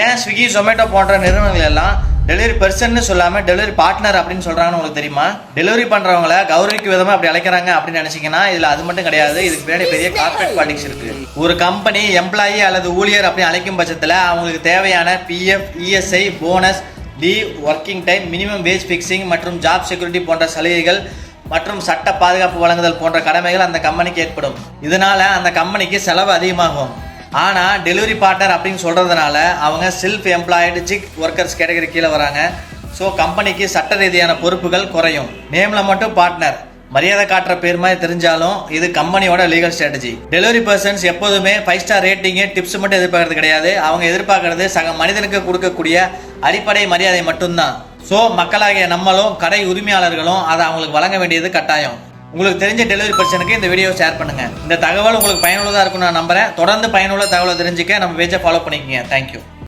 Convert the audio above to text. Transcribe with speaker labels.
Speaker 1: ஏன் ஸ்விக்கி ஜொமேட்டோ போன்ற நிறுவனங்கள் எல்லாம் டெலிவரி பர்சன் சொல்லாம டெலிவரி பார்ட்னர் அப்படின்னு சொல்றாங்கன்னு உங்களுக்கு தெரியுமா? டெலிவரி பண்றவங்களை கௌரவிக்கு விதமா அப்படி அழைக்கிறாங்க அப்படின்னு நினைச்சீங்கன்னா இதுல அது மட்டும் கிடையாது. இதுக்கு பின்னாடி பெரிய கார்பரேட் பாலிடிக்ஸ் இருக்கு. ஒரு கம்பெனி எம்ப்ளாயி அல்லது ஊழியர் அப்படின்னு அழைக்கும் பட்சத்துல அவங்களுக்கு தேவையான PF, ESI, bonus, leave, working time, minimum wage fixing மற்றும் ஜாப் செக்யூரிட்டி போன்ற சலுகைகள் மற்றும் சட்ட பாதுகாப்பு வழங்குதல் போன்ற கடமைகள் அந்த கம்பெனிக்கு ஏற்படும். இதனால அந்த கம்பெனிக்கு செலவு அதிகமாகும். ஆனால் டெலிவரி பார்ட்னர் அப்படின்னு சொல்கிறதுனால அவங்க self employed gig workers category கீழே வராங்க. ஸோ கம்பெனிக்கு சட்ட ரீதியான பொறுப்புகள் குறையும். நேமில் மட்டும் பார்ட்னர், மரியாதை காட்டுற பேர் மாதிரி தெரிஞ்சாலும் இது கம்பெனியோட லீகல் ஸ்ட்ராட்டஜி. டெலிவரி பர்சன்ஸ் எப்போதுமே 5 ஸ்டார் ரேட்டிங்கு, டிப்ஸ் மட்டும் எதிர்பார்க்கறது கிடையாது. அவங்க எதிர்பார்க்கறது சக மனிதனுக்கு கொடுக்கக்கூடிய அடிப்படை மரியாதை மட்டும்தான். ஸோ மக்களாகிய நம்மளும் கடை உரிமையாளர்களும் அதை அவங்களுக்கு வழங்க வேண்டியது கட்டாயம். உங்களுக்கு தெரிஞ்ச டெலிவரி பர்சனுக்கு இந்த வீடியோ ஷேர் பண்ணுங்க. இந்த தகவல் உங்களுக்கு பயனுள்ளதாக இருக்கும்னு நான் நம்புறேன். தொடர்ந்து பயனுள்ள தகவலை தெரிஞ்சுக்க நம்ம பேஜை ஃபாலோ பண்ணிக்கங்க. தேங்க்யூ.